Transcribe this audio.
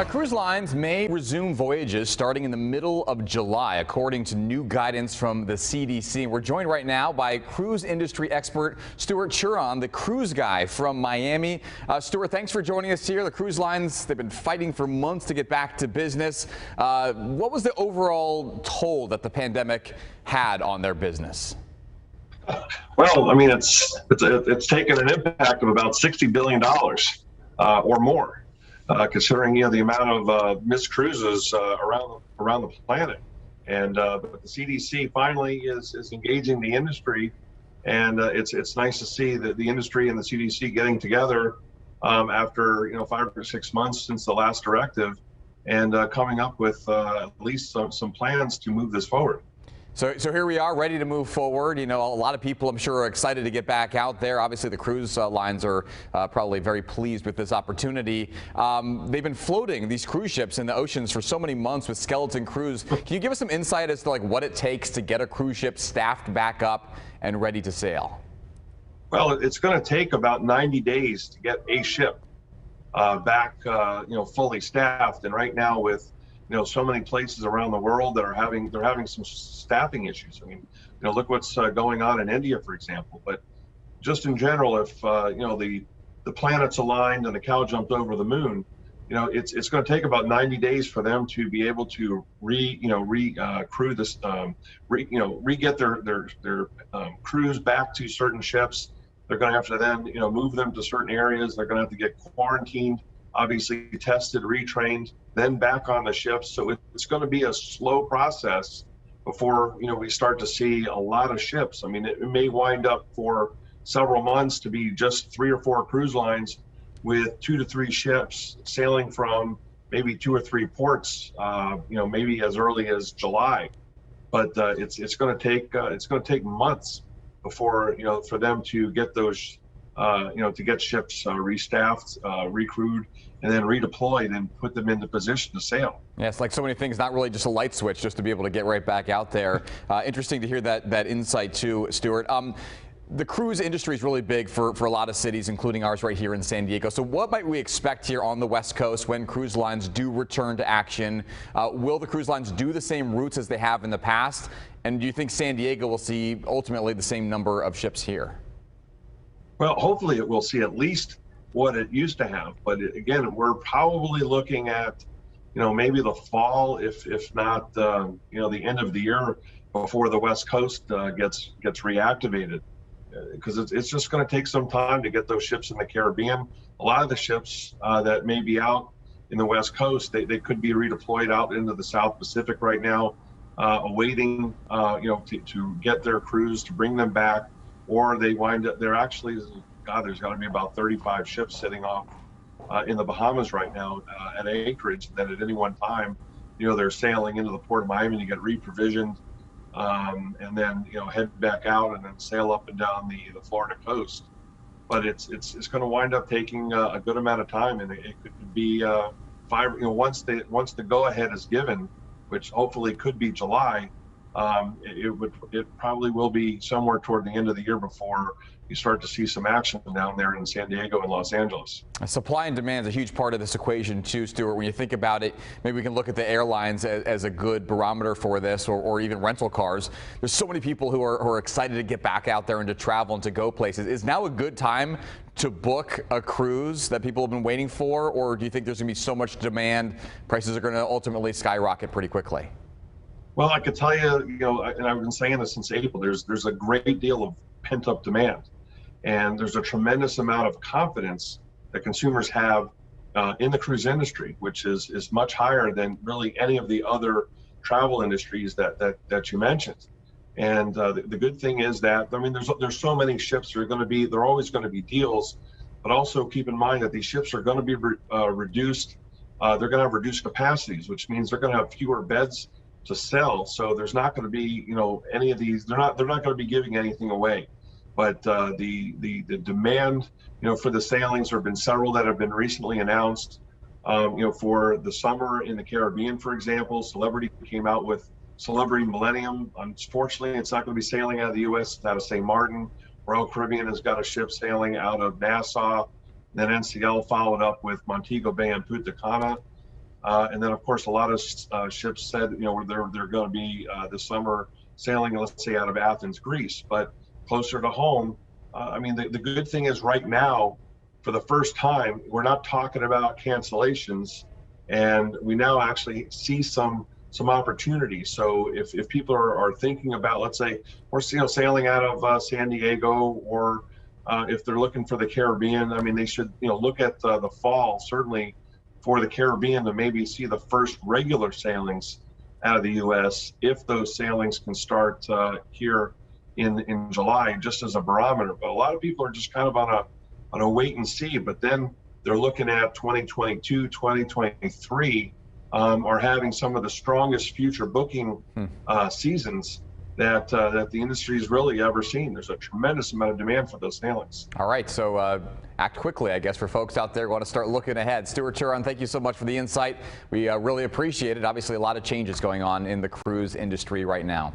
Cruise lines may resume voyages starting in the middle of July, according to new guidance from the CDC. We're joined right now by cruise industry expert Stuart Churon, the cruise guy from Miami. Stuart, thanks for joining us here. The cruise lines, they've been fighting for months to get back to business. What was the overall toll that the pandemic had on their business? Well, I mean, it's taken an impact of about $60 billion or more. Considering the amount of missed cruises around the planet, and but the CDC finally is engaging the industry, and it's nice to see that the industry and the CDC getting together after 5 or 6 months since the last directive, and coming up with at least some plans to move this forward. So here we are, ready to move forward. A lot of people, I'm sure, are excited to get back out there. Obviously, the cruise lines are probably very pleased with this opportunity. They've been floating these cruise ships in the oceans for so many months with skeleton crews. Can you give us some insight as to what it takes to get a cruise ship staffed back up and ready to sail? Well, it's going to take about 90 days to get a ship back, fully staffed. And right now, with so many places around the world that are having some staffing issues. I mean, look what's going on in India, for example. But just in general, if the planets aligned and the cow jumped over the moon, it's going to take about 90 days for them to be able to re-crew this, re-get their crews back to certain ships. They're going to have to then move them to certain areas. They're going to have to get quarantined, obviously tested, retrained, then back on the ships. So it's going to be a slow process before we start to see a lot of ships. I mean, it may wind up for several months to be just 3 or 4 cruise lines with 2 to 3 ships sailing from maybe 2 or 3 ports, maybe as early as July. But it's going to take months before for them to get those to get ships restaffed, recrewed, and then redeployed and put them into position to sail. Yeah, it's like so many things, not really just a light switch, just to be able to get right back out there. Interesting to hear that insight too, Stuart. The cruise industry is really big for a lot of cities, including ours right here in San Diego. So what might we expect here on the West Coast when cruise lines do return to action? Will the cruise lines do the same routes as they have in the past? And do you think San Diego will see ultimately the same number of ships here? Well, hopefully it will see at least what it used to have. But again, we're probably looking at, maybe the fall, if not, the end of the year before the West Coast gets reactivated. Because it's just going to take some time to get those ships in the Caribbean. A lot of the ships that may be out in the West Coast, they could be redeployed out into the South Pacific right now, awaiting, to get their crews to bring them back. Or they wind up, there's got to be about 35 ships sitting off in the Bahamas right now at anchorage, that at any one time, they're sailing into the port of Miami to get reprovisioned, and then, head back out and then sail up and down the Florida coast. But it's going to wind up taking a good amount of time, and it could be once the go ahead is given, which hopefully could be July. It probably will be somewhere toward the end of the year before you start to see some action down there in San Diego and Los Angeles. Supply and demand is a huge part of this equation too, Stuart. When you think about it, maybe we can look at the airlines as a good barometer for this, or even rental cars. There's so many people who are excited to get back out there and to travel and to go places. Is now a good time to book a cruise that people have been waiting for, or do you think there's going to be so much demand, prices are going to ultimately skyrocket pretty quickly? Well, I could tell you, and I've been saying this since April, there's a great deal of pent-up demand, and there's a tremendous amount of confidence that consumers have in the cruise industry, which is much higher than really any of the other travel industries that you mentioned. And the good thing is that, I mean, there's so many ships. There are always going to be deals, but also keep in mind that these ships are going to be reduced. They're going to have reduced capacities, which means they're going to have fewer beds to sell. So there's not going to be, any of these, they're not going to be giving anything away. But the demand, for the sailings, there have been several that have been recently announced, for the summer in the Caribbean, for example. Celebrity came out with Celebrity Millennium. Unfortunately, it's not going to be sailing out of the U.S., it's out of St. Martin. Royal Caribbean has got a ship sailing out of Nassau. Then NCL followed up with Montego Bay and Punta Cana. And then, of course, a lot of ships said, they're going to be this summer sailing, let's say, out of Athens, Greece. But closer to home, I mean, the good thing is right now, for the first time, we're not talking about cancellations, and we now actually see some opportunities. So if people are thinking about, let's say, we're sailing out of San Diego, or if they're looking for the Caribbean, I mean, they should look at the fall, certainly for the Caribbean, to maybe see the first regular sailings out of the U.S. if those sailings can start here in July, just as a barometer. But a lot of people are just kind of on a wait and see. But then they're looking at 2022, 2023 are having some of the strongest future booking seasons that the industry has really ever seen. There's a tremendous amount of demand for those sailings. All right, so act quickly, I guess, for folks out there who want to start looking ahead. Stuart Turon, thank you so much for the insight. We really appreciate it. Obviously, a lot of changes going on in the cruise industry right now.